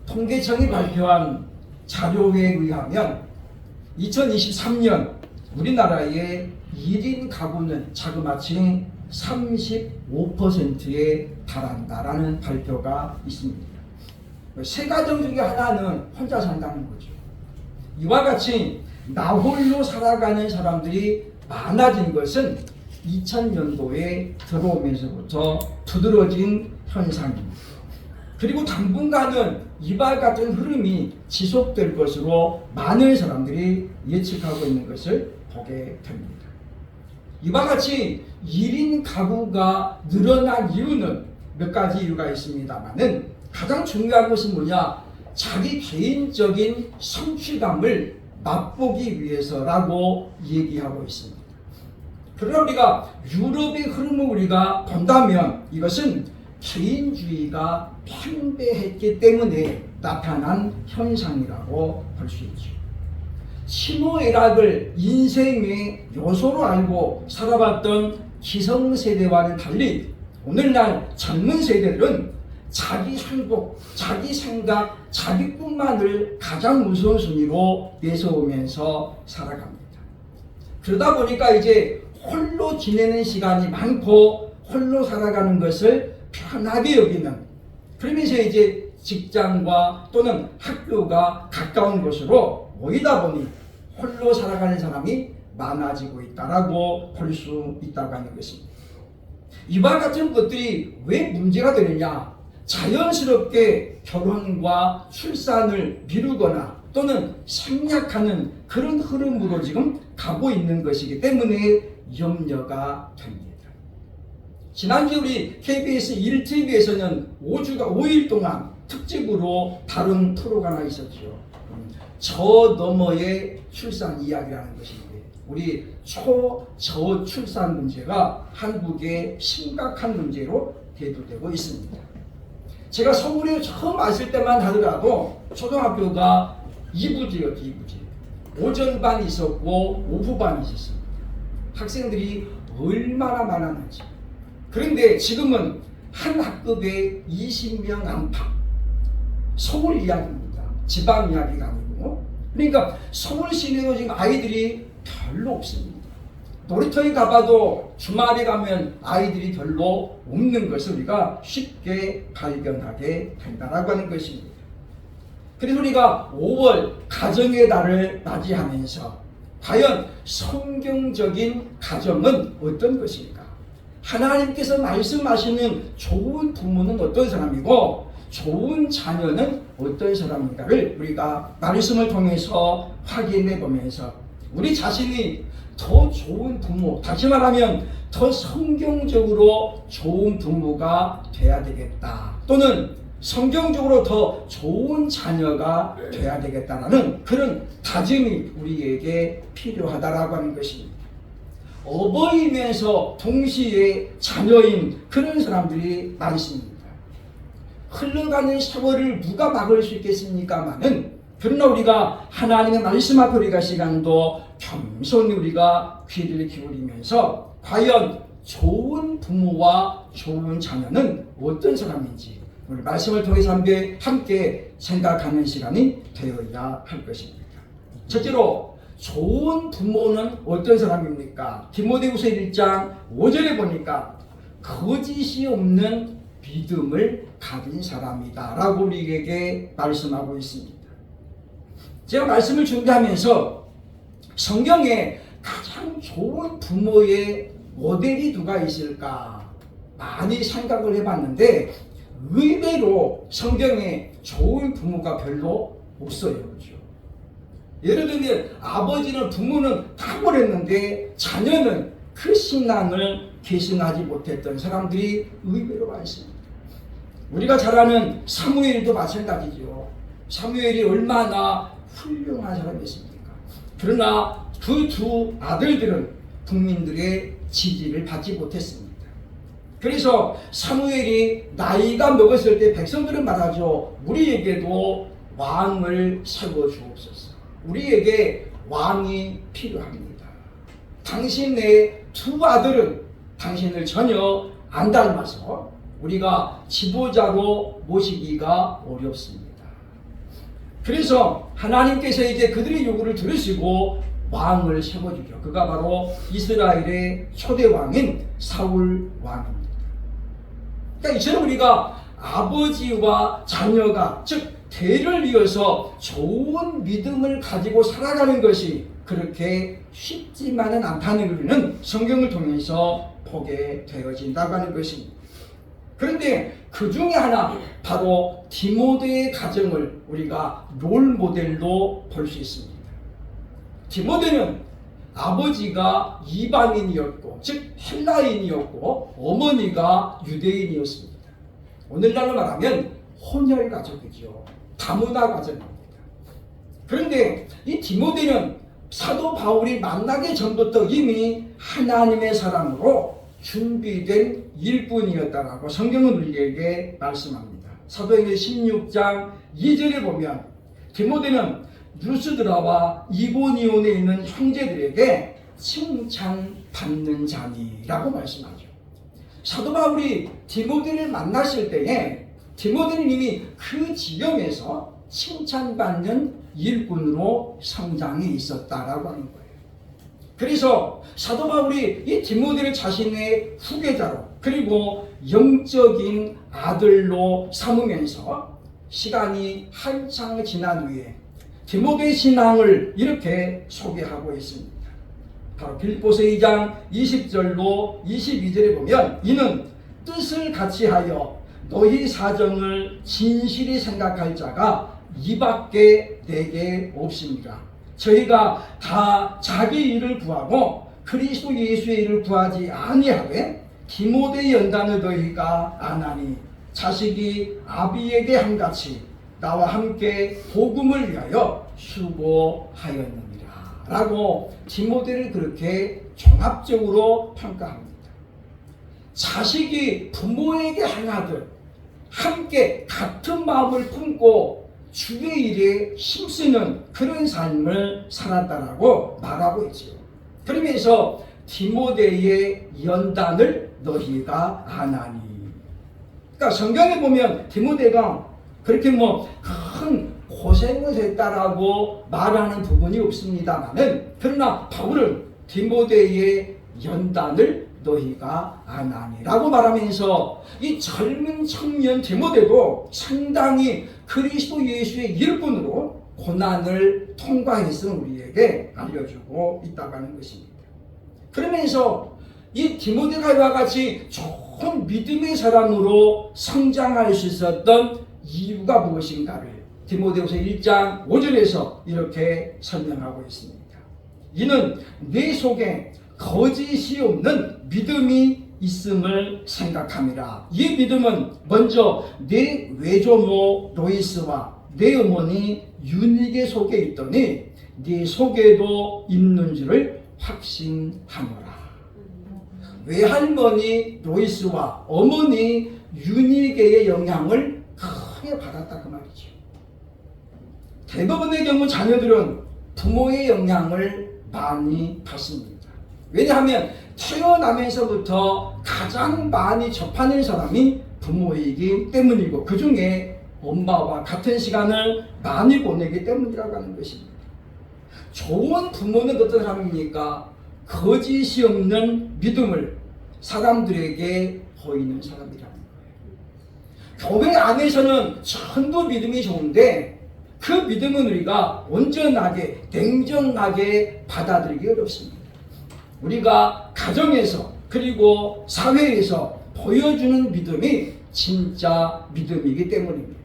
통계청이 발표한 자료에 의하면 2023년 우리나라의 1인 가구는 자그마치 35%에 달한다라는 발표가 있습니다. 세 가정 중에 하나는 혼자 산다는 거죠. 이와 같이 나 홀로 살아가는 사람들이 많아진 것은 2000년도에 들어오면서부터 두드러진 현상입니다. 그리고 당분간은 이와 같은 흐름이 지속될 것으로 많은 사람들이 예측하고 있는 것을 보게 됩니다. 이와 같이 1인 가구가 늘어난 이유는 몇 가지 이유가 있습니다만은 가장 중요한 것은 뭐냐? 자기 개인적인 성취감을 맛보기 위해서라고 얘기하고 있습니다. 그러나 우리가 유럽의 흐름을 우리가 본다면 이것은 개인주의가 팽배했기 때문에 나타난 현상이라고 볼 수 있죠. 희노애락을 인생의 요소로 알고 살아봤던 기성세대와는 달리 오늘날 젊은 세대들은 자기 행복, 자기 생각, 자기 꿈만을 가장 우선 순위로 내세우면서 살아갑니다. 그러다 보니까 이제 홀로 지내는 시간이 많고 홀로 살아가는 것을 편하게 여기는, 그러면서 이제 직장과 또는 학교가 가까운 곳으로 모이다 보니 홀로 살아가는 사람이 많아지고 있다라고 볼 수 있다고 하는 것입니다. 이와 같은 것들이 왜 문제가 되느냐? 자연스럽게 결혼과 출산을 미루거나 또는 생략하는 그런 흐름으로 지금 가고 있는 것이기 때문에 염려가 됩니다. 지난주 우리 KBS 1TV에서는 5일 동안 특집으로 다룬 프로가 하나 있었죠. 저 너머의 출산 이야기라는 것인데, 우리 저출산 문제가 한국의 심각한 문제로 대두되고 있습니다. 제가 서울에 처음 왔을 때만 하더라도 초등학교가 2부제였죠. 2부제. 오전반이 있었고 오후반이 있었습니다. 학생들이 얼마나 많았는지. 그런데 지금은 한 학급에 20명 안팎. 서울 이야기입니다. 지방 이야기가 아니고. 그러니까 서울 시내도 지금 아이들이 별로 없습니다. 놀이터에 가봐도 주말에 가면 아이들이 별로 없는 것을 우리가 쉽게 발견하게 된다라고 하는 것입니다. 그래서 우리가 5월 가정의 달을 맞이하면서 과연 성경적인 가정은 어떤 것일까? 하나님께서 말씀하시는 좋은 부모는 어떤 사람이고 좋은 자녀는 어떤 사람인가를 우리가 말씀을 통해서 확인해 보면서 우리 자신이 더 좋은 부모, 다시 말하면 더 성경적으로 좋은 부모가 돼야 되겠다, 또는 성경적으로 더 좋은 자녀가 돼야 되겠다라는 그런 다짐이 우리에게 필요하다라고 하는 것입니다. 어버이면서 동시에 자녀인 그런 사람들이 많습니다. 흘러가는 세월을 누가 막을 수 있겠습니까마는, 그러나 우리가 하나님의 말씀 앞에 우리가 시간도 겸손히 우리가 귀를 기울이면서 과연 좋은 부모와 좋은 자녀는 어떤 사람인지 우리 말씀을 통해서 함께 생각하는 시간이 되어야 할 것입니다. 첫째로 좋은 부모는 어떤 사람입니까? 디모데후서 1장 5절에 보니까 거짓이 없는 믿음을 가진 사람이다 라고 우리에게 말씀하고 있습니다. 제가 말씀을 준비하면서 성경에 가장 좋은 부모의 모델이 누가 있을까 많이 생각을 해봤는데 의외로 성경에 좋은 부모가 별로 없어요. 그렇죠? 예를 들면 아버지는 부모는 탁월했는데 자녀는 그 신앙을 계승하지 못했던 사람들이 의외로 많습니다. 우리가 잘 아는 사무엘도 마찬가지죠. 사무엘이 얼마나 훌륭한 사람이었습니까? 그러나 그 두 아들들은 국민들의 지지를 받지 못했습니다. 그래서 사무엘이 나이가 먹었을 때 백성들은 말하죠. 우리에게도 왕을 세워 주옵소서. 우리에게 왕이 필요합니다. 당신의 두 아들은 당신을 전혀 안 닮아서 우리가 지도자로 모시기가 어렵습니다. 그래서 하나님께서 이제 그들의 요구를 들으시고 왕을 세워주죠. 그가 바로 이스라엘의 초대 왕인 사울 왕입니다. 그러니까 이처럼 우리가 아버지와 자녀가 즉 대를 이어서 좋은 믿음을 가지고 살아가는 것이 그렇게 쉽지만은 않다는 것을 성경을 통해서 보게 되어진다고 하는 것입니다. 그런데 그 중에 하나 바로 디모데의 가정을 우리가 롤모델로 볼 수 있습니다. 디모데는 아버지가 이방인이었고 즉 헬라인이었고 어머니가 유대인이었습니다. 오늘날로 말하면 혼혈 가족이죠. 다문화 가정입니다. 그런데 이 디모데는 사도 바울이 만나기 전부터 이미 하나님의 사람으로 준비된 일꾼이었다라고 성경은 우리에게 말씀합니다. 사도행전 16장 2절에 보면 디모데는 루스드라와 이고니온에 있는 형제들에게 칭찬받는 자니라고 말씀하죠. 사도 바울이 디모데를 만났을 때에 디모데는 이미 그 지경에서 칭찬받는 일꾼으로 성장해 있었다라고 하는 거예요. 그래서 사도 바울이 이 디모데를 자신의 후계자로 그리고 영적인 아들로 삼으면서 시간이 한창 지난 후에 디모데의 신앙을 이렇게 소개하고 있습니다. 바로 빌립보서 2장 20절로 22절에 보면 이는 뜻을 같이 하여 너희 사정을 진실히 생각할 자가 이밖에 내게 없습니다. 저희가 다 자기 일을 구하고 그리스도 예수의 일을 구하지 아니하되 디모데 연단을 너희가 안하니 자식이 아비에게 한같이 나와 함께 복음을 위하여 수고하였느니라 라고 디모데를 그렇게 종합적으로 평가합니다. 자식이 부모에게 행하듯 함께 같은 마음을 품고 주의 일에 힘쓰는 그런 삶을 살았다라고 말하고 있죠. 그러면서 디모데의 연단을 너희가 안하니, 그러니까 성경에 보면 디모데가 그렇게 큰 고생을 했다라고 말하는 부분이 없습니다만은 그러나 바울은 디모데의 연단을 너희가 안하니라고 말하면서 이 젊은 청년 디모데도 상당히 그리스도 예수의 일꾼으로 고난을 통과했음을 우리에게 알려주고 있다고 하는 것입니다. 그러면서 이 디모데가 이와 같이 좋은 믿음의 사람으로 성장할 수 있었던 이유가 무엇인가를 디모데후서 1장 5절에서 이렇게 설명하고 있습니다. 이는 내 속에 거짓이 없는 믿음이 있음을 생각함이라. 이 믿음은 먼저 내 외조모 로이스와 내 어머니 유니게 속에 있더니 네 속에도 있는 줄을 확신하노라. 외할머니 로이스와 어머니 유니게의 영향을 크게 받았다 그 말이죠. 대부분의 경우 자녀들은 부모의 영향을 많이 받습니다. 왜냐하면 태어나면서부터 가장 많이 접하는 사람이 부모이기 때문이고 그 중에 엄마와 같은 시간을 많이 보내기 때문이라고 하는 것입니다. 좋은 부모는 어떤 사람입니까? 거짓이 없는 믿음을 사람들에게 보이는 사람이라는 거예요. 교회 안에서는 전부 믿음이 좋은데 그 믿음은 우리가 온전하게 냉정하게 받아들이기 어렵습니다. 우리가 가정에서 그리고 사회에서 보여주는 믿음이 진짜 믿음이기 때문입니다.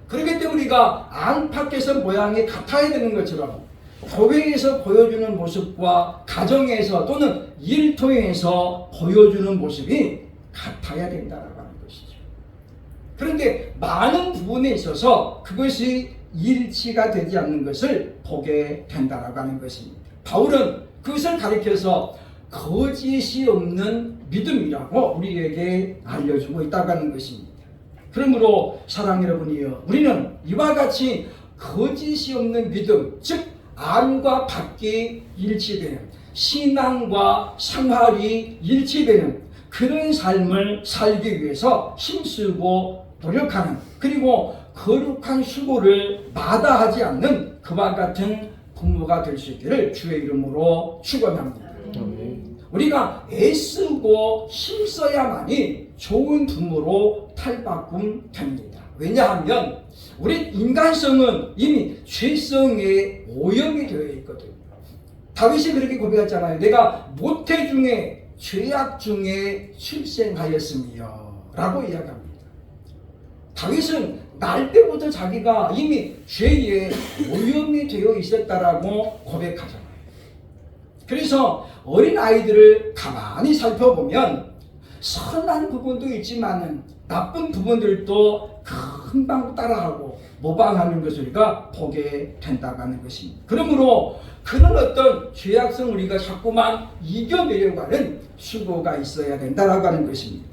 그렇기 때문에 우리가 안팎에서 모양이 같아야 되는 것처럼 교회에서 보여주는 모습과 가정에서 또는 일터에서 보여주는 모습이 같아야 된다고 하는 것이죠. 그런데 많은 부분에 있어서 그것이 일치가 되지 않는 것을 보게 된다고 하는 것입니다. 바울은 그것을 가리켜서 거짓이 없는 믿음이라고 우리에게 알려주고 있다고 하는 것입니다. 그러므로 사랑하는 여러분이여, 우리는 이와 같이 거짓이 없는 믿음, 즉 안과 밖이 일치되는, 신앙과 생활이 일치되는 그런 삶을 살기 위해서 힘쓰고 노력하는, 그리고 거룩한 수고를 마다하지 않는 그와 같은 부모가 될 수 있기를 주의 이름으로 축원합니다. 우리가 애쓰고 힘써야만이 좋은 부모로 탈바꿈 됩니다. 왜냐하면 우리 인간성은 이미 죄성에 오염이 되어 있거든요. 다윗이 그렇게 고백했잖아요. 내가 모태 중에 죄악 중에 출생하였으며 라고 이야기합니다. 다윗은 날 때부터 자기가 이미 죄에 오염이 되어 있었다라고 고백하잖아요. 그래서 어린 아이들을 가만히 살펴보면 선한 부분도 있지만 나쁜 부분들도 금방 따라하고 모방하는 것을 우리가 보게 된다고 하는 것입니다. 그러므로 그런 어떤 죄악성 우리가 자꾸만 이겨내려고 하는 수고가 있어야 된다고 하는 것입니다.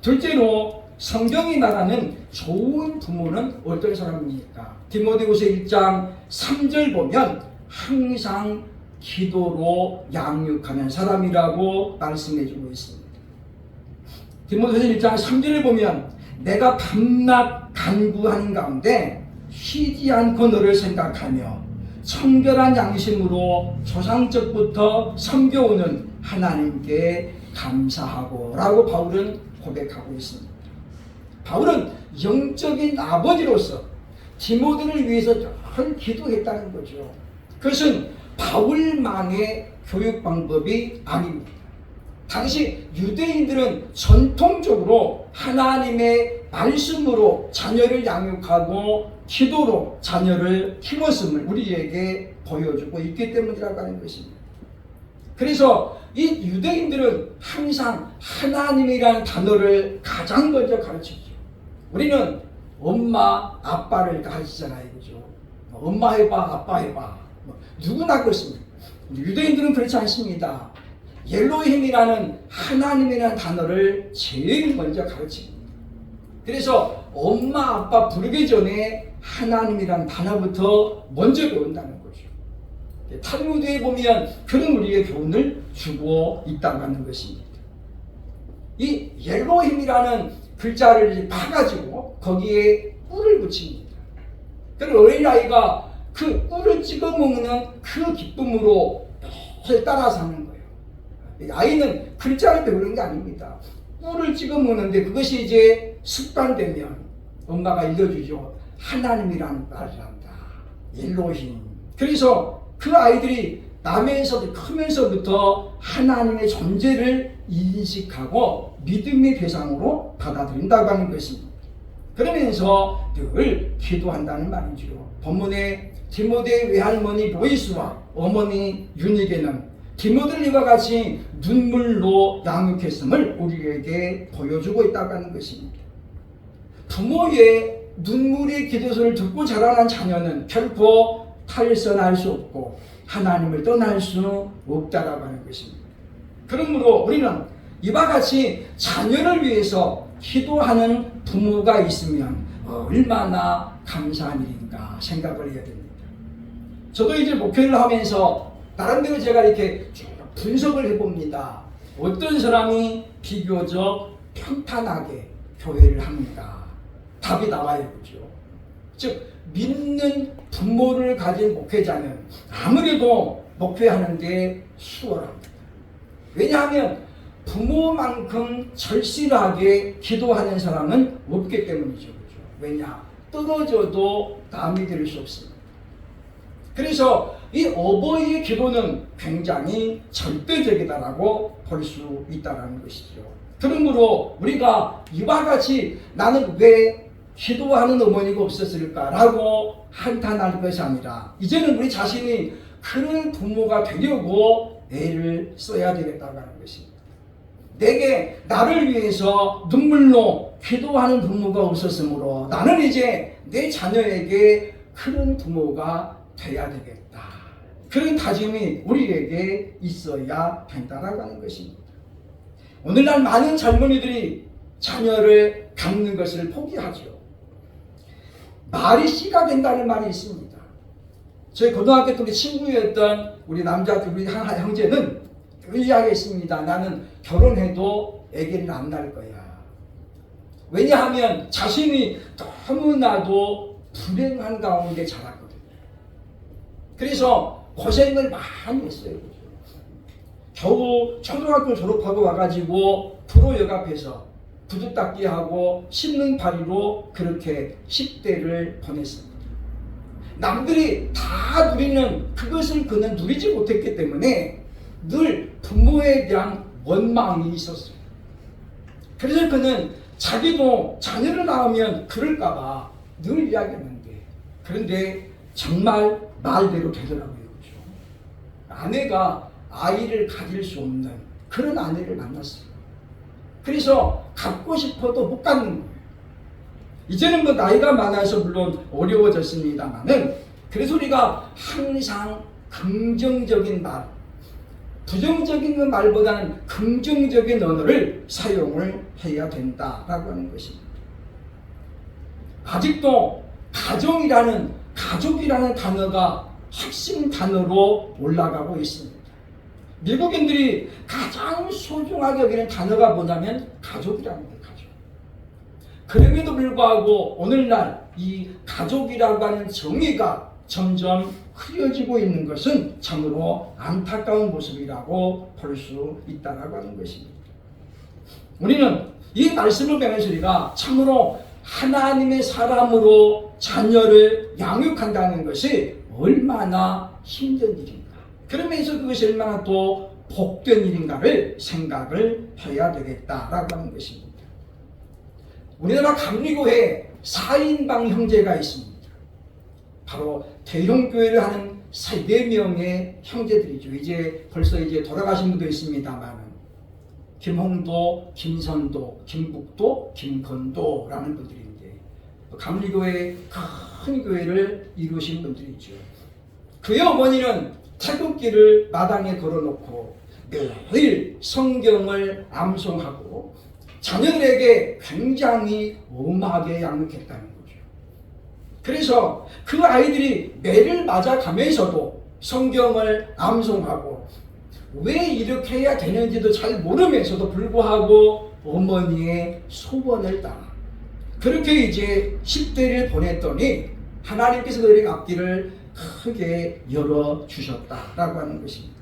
둘째로 성경이 말하는 좋은 부모는 어떤 사람입니까? 디모데후서 1장 3절 보면 항상 기도로 양육하는 사람이라고 말씀해주고 있습니다. 디모데후서 1장 3절을 보면 내가 밤낮 간구하는 가운데 쉬지 않고 너를 생각하며 청결한 양심으로 조상적부터 섬겨오는 하나님께 감사하고 라고 바울은 고백하고 있습니다. 바울은 영적인 아버지로서 디모데를 위해서 늘 기도했다는 거죠. 그것은 바울만의 교육 방법이 아닙니다. 당시 유대인들은 전통적으로 하나님의 말씀으로 자녀를 양육하고 기도로 자녀를 키웠음을 우리에게 보여주고 있기 때문이라고 하는 것입니다. 그래서 이 유대인들은 항상 하나님이라는 단어를 가장 먼저 가르치죠. 우리는 엄마, 아빠를 가르치잖아요. 그죠? 엄마 해봐, 아빠 해봐. 누구나 그렇습니다. 유대인들은 그렇지 않습니다. 엘로힘이라는 하나님이라는 단어를 제일 먼저 가르칩니다. 그래서 엄마, 아빠 부르기 전에 하나님이라는 단어부터 먼저 배운다는 거죠. 탈무드에 보면 그런 우리의 교훈을 주고 있다고 하는 것입니다. 이 엘로힘이라는 글자를 봐가지고 거기에 꿀을 붙입니다. 그리고 어린아이가 그 꿀을 찍어 먹는 그 기쁨으로 매일 따라 사는 거예요. 아이는 글자를 배우는 게 아닙니다. 꿀을 찍어 먹는데 그것이 이제 습관되면 엄마가 읽어주죠. 하나님이라는 말을 한다. 엘로힘. 그래서 그 아이들이 크면서부터 하나님의 존재를 인식하고 믿음의 대상으로 받아들인다고 하는 것입니다. 그러면서 늘 기도한다는 말이죠. 본문에 디모데의 외할머니 로이스와 어머니 유니게는 디모데를 이와 같이 눈물로 양육했음을 우리에게 보여주고 있다고 하는 것입니다. 부모의 눈물의 기도소를 듣고 자라난 자녀는 결코 탈선할 수 없고 하나님을 떠날 수 없다라고 하는 것입니다. 그러므로 우리는 이와 같이 자녀를 위해서 기도하는 부모가 있으면 얼마나 감사한 일인가 생각을 해야 됩니다. 저도 이제 목회를 하면서 나름대로 제가 이렇게 쭉 분석을 해봅니다. 어떤 사람이 비교적 평탄하게 교회를 합니까? 답이 나와요. 그죠? 즉 믿는 부모를 가진 목회자는 아무래도 목회하는데 수월합니다. 왜냐하면 부모만큼 절실하게 기도하는 사람은 없기 때문이죠. 그죠? 왜냐? 떨어져도 남이 될 수 없습니다. 그래서 이 어버이의 기도는 굉장히 절대적이다라고 볼 수 있다는 것이죠. 그러므로 우리가 이와 같이 나는 왜 기도하는 어머니가 없었을까라고 한탄할 것이 아니라 이제는 우리 자신이 그런 부모가 되려고 애를 써야 되겠다고 하는 것입니다. 내게 나를 위해서 눈물로 기도하는 부모가 없었으므로 나는 이제 내 자녀에게 그런 부모가 돼야 되겠다. 그런 다짐이 우리에게 있어야 된다라고 하는 것입니다. 오늘날 많은 젊은이들이 자녀를 갖는 것을 포기하죠. 말이 씨가 된다는 말이 있습니다. 저희 고등학교 때 우리 친구였던 우리 남자 우리 한 형제는 그 이야기했습니다. 나는 결혼해도 아기는 안 낳을 거야. 왜냐하면 자신이 너무나도 불행한 가운데 자랐거든요. 그래서 고생을 많이 했어요. 겨우 초등학교 졸업하고 와가지고 프로역 앞에서 구두 닦기 하고 씹는파리로 그렇게 10대를 보냈습니다. 남들이 다 누리는 그것을 그는 누리지 못했기 때문에 늘 부모에 대한 원망이 있었어요. 그래서 그는 자기도 자녀를 낳으면 그럴까봐 늘 이야기했는데, 그런데 정말 말대로 되더라고요. 그렇죠? 아내가 아이를 가질 수 없는 그런 아내를 만났어요. 그래서 갖고 싶어도 못 갖는 거예요. 이제는 뭐 나이가 많아서 물론 어려워졌습니다만은, 그래서 우리가 항상 긍정적인 말, 부정적인 말보다는 긍정적인 언어를 사용을 해야 된다라고 하는 것입니다. 아직도 가족이라는 단어가 핵심 단어로 올라가고 있습니다. 미국인들이 가장 소중하게 여기는 단어가 뭐냐면 가족이라는 거예요. 가족. 그럼에도 불구하고 오늘날 이 가족이라고 하는 정의가 점점 흐려지고 있는 것은 참으로 안타까운 모습이라고 볼 수 있다고 하는 것입니다. 우리는 이 말씀을 배우면서 우리가 참으로 하나님의 사람으로 자녀를 양육한다는 것이 얼마나 힘든 일인가, 그러면서 그것이 얼마나 또 복된 일인가를 생각을 해야 되겠다라고 하는 것입니다. 우리나라 감리교회 4인방 형제가 있습니다. 바로 대형교회를 하는 4명의 형제들이죠. 벌써 돌아가신 분도 있습니다만, 김홍도, 김선도, 김북도, 김건도라는 분들인데, 감리교회 큰 교회를 이루신 분들이죠. 그의 어머니는 태극기를 마당에 걸어놓고 매일 성경을 암송하고 자녀들에게 굉장히 엄하게 양육했다는 거죠. 그래서 그 아이들이 매를 맞아가면서도 성경을 암송하고 왜 이렇게 해야 되는지도 잘 모르면서도 불구하고 어머니의 소원을 따라 그렇게 10대를 보냈더니 하나님께서 그들의 앞길을 크게 열어주셨다라고 하는 것입니다.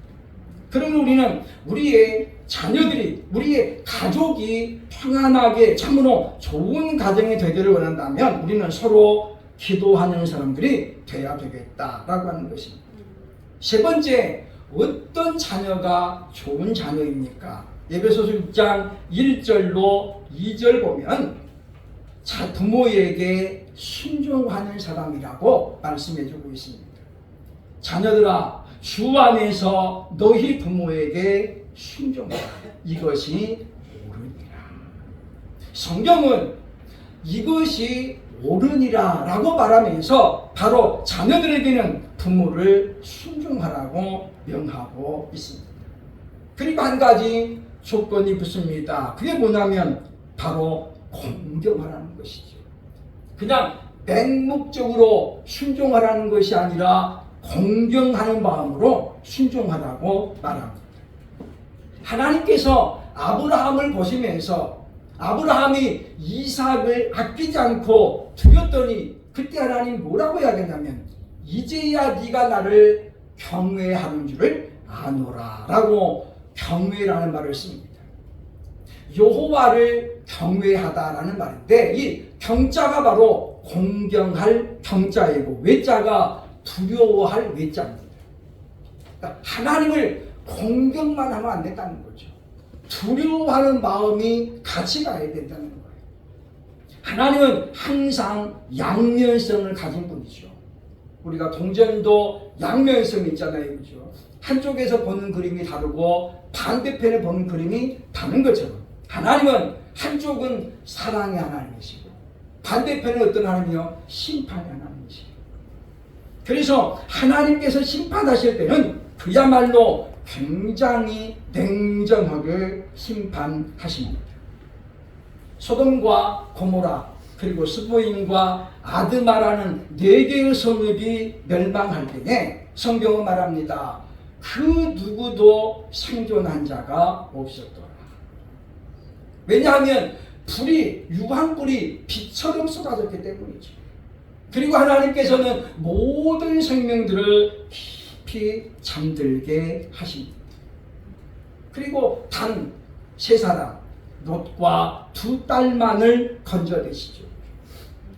그러면 우리는 우리의 자녀들이, 우리의 가족이 평안하게 참으로 좋은 가정이 되기를 원한다면 우리는 서로 기도하는 사람들이 되어야 되겠다라고 하는 것입니다. 세 번째, 어떤 자녀가 좋은 자녀입니까? 에베소서 6장 1절로 2절 보면 부모에게 순종하는 사람이라고 말씀해주고 있습니다. 자녀들아, 주 안에서 너희 부모에게 순종하라. 이것이 옳으니라. 성경은 이것이 옳으니라 라고 말하면서 바로 자녀들에게는 부모를 순종하라고 명하고 있습니다. 그리고 한 가지 조건이 붙습니다. 그게 뭐냐면 바로 공경하라는 것이죠. 그냥 맹목적으로 순종하라는 것이 아니라 공경하는 마음으로 순종하라고 말합니다. 하나님께서 아브라함을 보시면서 아브라함이 이삭을 아끼지 않고 드렸더니 그때 하나님 뭐라고 이야기했냐면 이제야 네가 나를 경외하는 줄을 아노라 라고 경외라는 말을 씁니다. 여호와를 경외하다라는 말인데 이 경자가 바로 공경할 경자이고 외자가 두려워할 외자입니다. 그러니까 하나님을 공경만 하면 안 된다는 거죠. 두려워하는 마음이 같이 가야 된다는 거예요. 하나님은 항상 양면성을 가진 분이죠. 우리가 동전도 양면성이 있잖아요. 그렇죠? 한쪽에서 보는 그림이 다르고 반대편에 보는 그림이 다른 것처럼 하나님은 한쪽은 사랑의 하나님이시고 반대편은 어떤 하나님이요? 심판의 하나님이시고 그래서 하나님께서 심판하실 때는 그야말로 굉장히 냉정하게 심판하십니다. 소돔과 고모라 그리고 스보임과 아드마라는 4개의 성읍이 멸망할 때에 성경은 말합니다. 그 누구도 생존한 자가 없었더라. 왜냐하면 불이 유황불이 빛처럼 쏟아졌기 때문이죠. 그리고 하나님께서는 모든 생명들을 깊이 잠들게 하십니다. 그리고 단 세 사람 롯과 두 딸만을 건져내시죠.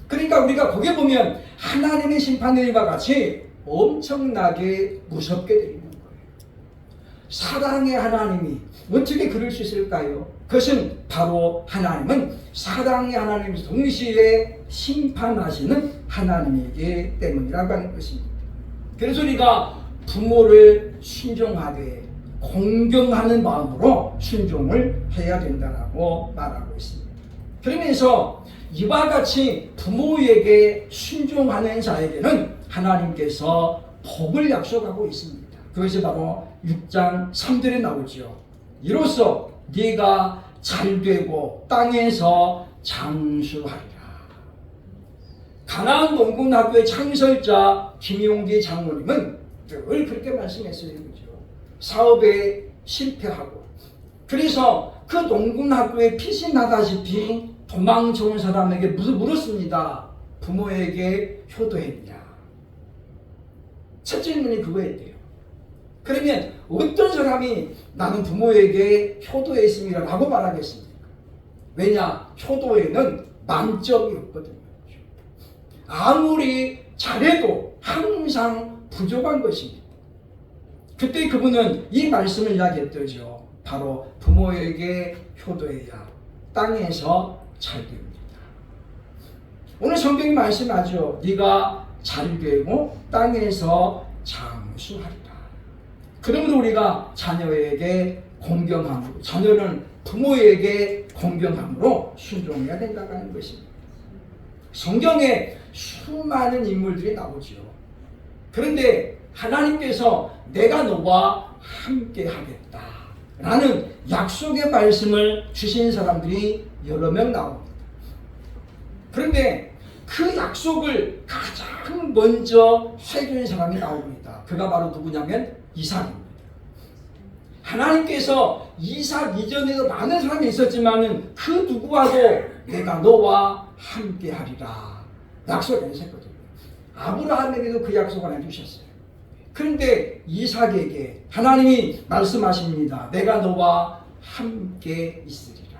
그러니까 우리가 거기에 보면 하나님의 심판과 같이 엄청나게 무섭게 되는 거예요. 사랑의 하나님이 어떻게 그럴 수 있을까요? 그것은 바로 하나님은 사랑의 하나님이면서 동시에 심판하시는 하나님이기 때문이라고 하는 것입니다. 그래서 우리가 부모를 순종하되 공경하는 마음으로 순종을 해야 된다고 말하고 있습니다. 그러면서 이와 같이 부모에게 순종하는 자에게는 하나님께서 복을 약속하고 있습니다. 그것이 바로 6장 3절에 나오죠. 이로써 네가 잘되고 땅에서 장수하리라. 가나안 농군학교의 창설자 김용기 장로님은 늘 그렇게 말씀했어요. 그죠? 사업에 실패하고 그래서 그 농군학교에 피신하다시피 도망쳐온 사람에게 물었습니다. 부모에게 효도했냐? 첫 질문이 그거였대요. 그러면 어떤 사람이 나는 부모에게 효도했습니다 라고 말하겠습니까? 왜냐? 효도에는 만점이 없거든요. 아무리 잘해도 항상 부족한 것입니다. 그때 그분은 이 말씀을 이야기했더죠. 바로 부모에게 효도해야 땅에서 잘 됩니다. 오늘 성경이 말씀하죠. 네가 잘 되고 땅에서 장수하리라. 그러므로 우리가 자녀에게 공경함으로, 자녀는 부모에게 공경함으로 순종해야 된다고 하는 것입니다. 성경에 수많은 인물들이 나오죠. 그런데 하나님께서 내가 너와 함께 하겠다 라는 약속의 말씀을 주신 사람들이 여러 명 나옵니다. 그런데 그 약속을 가장 먼저 해준 사람이 나옵니다. 그가 바로 누구냐면 이삭입니다. 하나님께서 이삭 이전에도 많은 사람이 있었지만은 그 누구와도 내가 너와 함께 하리라 약속을 해주셨거든요. 아브라함에게도 그 약속을 해주셨어요. 그런데 이삭에게 하나님이 말씀하십니다. 내가 너와 함께 있으리라.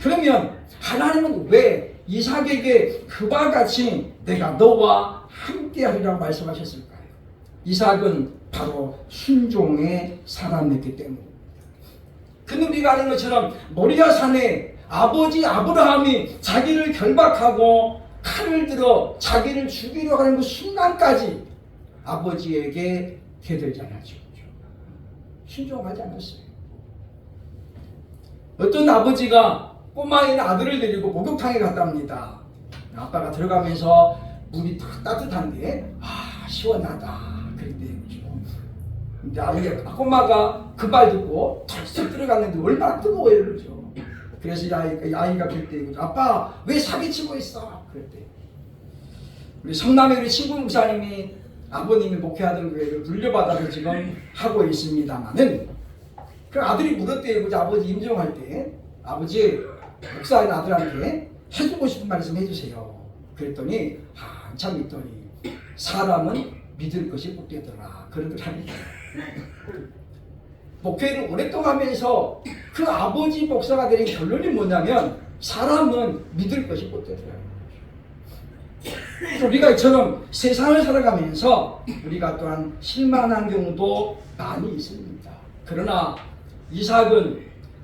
그러면 하나님은 왜 이삭에게 그와 같이 내가 너와 함께 하리라고 말씀하셨을까요? 이삭은 바로 순종의 사람이었기 때문입니다. 근데 우리가 아는 것처럼 모리아 산에 아버지 아브라함이 자기를 결박하고 칼을 들어 자기를 죽이려 하는 그 순간까지 아버지에게 대들지 않았죠. 순종하지 않았어요. 어떤 아버지가 꼬마인 아들을 데리고 목욕탕에 갔답니다. 아빠가 들어가면서 물이 따뜻한데 시원하다 그랬대요. 근데 아버지가 꼬마가 그 말 듣고 털썩 들어갔는데 얼마나 뜨거워요. 그러죠. 그래서 이 아이가 그랬대요. 아빠 왜 사기치고 있어? 그랬대요. 우리 성남의 우리 친구 목사님이 아버님이 목회하던 교회를 물려받아서 지금 하고 있습니다만은 그 아들이 물었대요. 아버지 임종할 때 아버지 목사인 아들한테 해주고 싶은 말씀 해주세요. 그랬더니 한참 있더니 사람은 믿을 것이 복되더라 그러더랍니다. 목회를 오랫동안 하면서 그 아버지 목사가 되는 결론이 뭐냐면 사람은 믿을 것이 복되더라. 우리가 이처럼 세상을 살아가면서 우리가 또한 실망한 경우도 많이 있습니다. 그러나 이삭은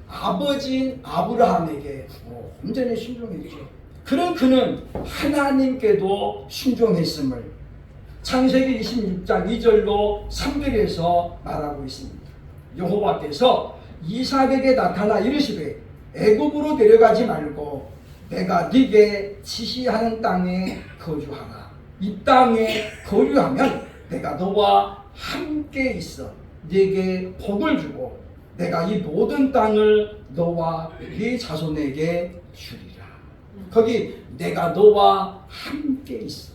아버지인 아브라함에게 온전히 순종했죠. 그런 그는 하나님께도 순종했음을 창세기 26장 2절로 3절에서 말하고 있습니다. 여호와께서 이삭에게 나타나 이르시되 애굽으로 내려가지 말고 내가 네게 지시하는 땅에 거주하라. 이 땅에 거주하면 내가 너와 함께 있어 네게 복을 주고 내가 이 모든 땅을 너와 네 자손에게 주리라. 거기 내가 너와 함께 있어.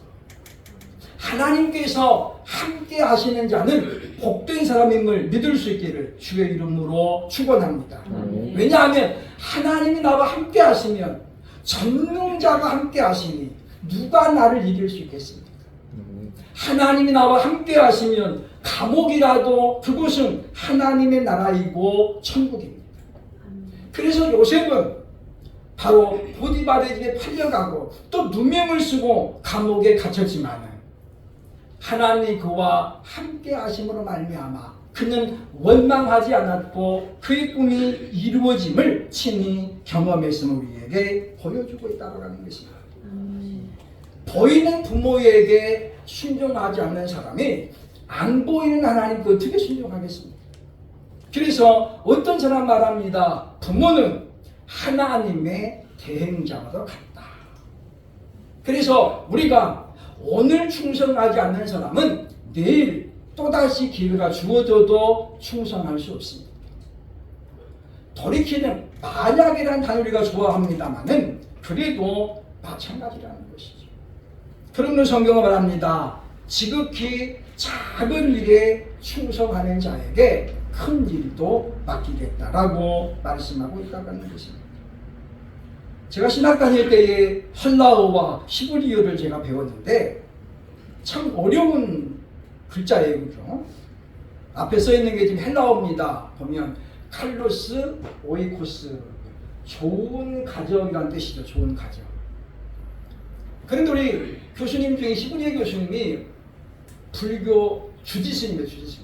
하나님께서 함께 하시는 자는 복된 사람임을 믿을 수 있기를 주의 이름으로 축원합니다. 왜냐하면 하나님이 나와 함께 하시면 전능자가 함께 하시니 누가 나를 이길 수 있겠습니까? 하나님이 나와 함께 하시면 감옥이라도 그곳은 하나님의 나라이고 천국입니다. 그래서 요셉은 바로 보디발의 집에 팔려가고 또 누명을 쓰고 감옥에 갇혔지만 하나님이 그와 함께 하심으로 말미암아 그는 원망하지 않았고 그의 꿈이 이루어짐을 친히 경험했음을 우리에게 보여주고 있다고 하는 것입니다. 보이는 부모에게 순종하지 않는 사람이 안 보이는 하나님께 어떻게 순종하겠습니까? 그래서 어떤 사람 말합니다. 부모는 하나님의 대행자와도 같다. 그래서 우리가 오늘 충성하지 않는 사람은 내일 또다시 기회가 주어져도 충성할 수 없습니다. 돌이키는 만약이라는 단어를 우리가 좋아합니다만은 그래도 마찬가지라는 것이죠. 그러면 성경은 말합니다. 지극히 작은 일에 충성하는 자에게 큰 일도 맡기겠다라고 말씀하고 있다고 하는 것입니다. 제가 신학 다닐 때에 헬라어와 히브리어를 제가 배웠는데 참 어려운 글자예요. 그죠? 앞에 써 있는 게 지금 헬라어입니다. 보면 칼로스 오이코스, 좋은 가정이라는 뜻이죠. 좋은 가정. 그런데 우리 교수님 중에 히브리어 교수님이 불교 주지스입니다. 주지스.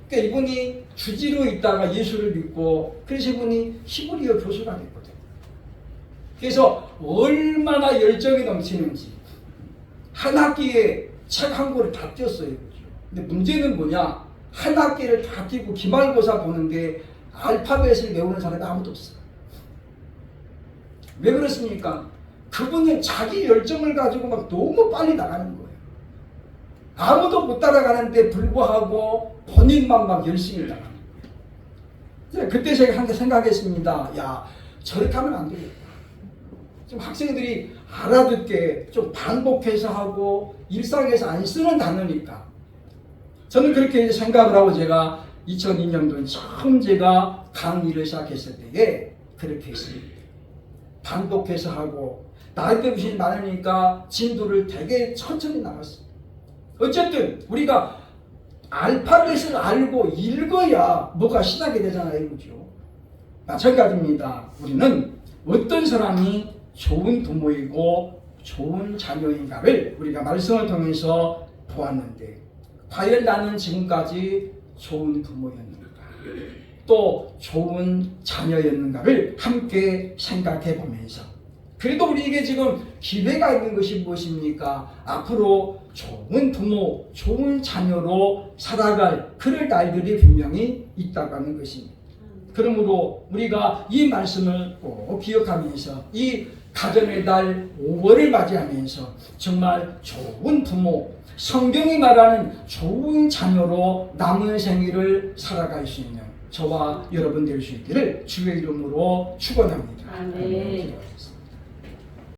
그러니까 이분이 주지로 있다가 예수를 믿고 그래서 이분이 히브리어 교수가 됐거든요. 그래서 얼마나 열정이 넘치는지 한 학기에 책 한 권을 다 띄었어요. 근데 문제는 뭐냐? 한 학기를 다 띄고 기말고사 보는데 알파벳을 외우는 사람이 아무도 없어요. 왜 그렇습니까? 그분은 자기 열정을 가지고 막 너무 빨리 나가는 거예요. 아무도 못 따라가는데 불구하고 본인만 막 열심히 나가는 거예요. 그때 제가 한 게 생각했습니다. 야, 저렇게 하면 안 되겠다. 좀 학생들이 알아듣게 좀 반복해서 하고 일상에서 안 쓰는 단어니까 저는 그렇게 생각을 하고 제가 2002년도에 처음 제가 강의를 시작했을 때에 그렇게 했습니다. 반복해서 하고 나이대 부심이 많으니까 진도를 되게 천천히 나갔어요. 어쨌든 우리가 알파벳을 알고 읽어야 뭐가 시작이 되잖아요. 그죠? 마찬가지입니다. 우리는 어떤 사람이 좋은 부모이고 좋은 자녀인가를 우리가 말씀을 통해서 보았는데 과연 나는 지금까지 좋은 부모였는가 또 좋은 자녀였는가를 함께 생각해 보면서 그래도 우리에게 지금 기회가 있는 것이 무엇입니까? 앞으로 좋은 부모, 좋은 자녀로 살아갈 그럴 날들이 분명히 있다고 하는 것입니다. 그러므로 우리가 이 말씀을 꼭 기억하면서 이 가정의 달 5월을 맞이하면서 정말 좋은 부모, 성경이 말하는 좋은 자녀로 남은 생일을 살아갈 수 있는 저와 여러분 될 수 있기를 주의 이름으로 축원합니다. 아멘.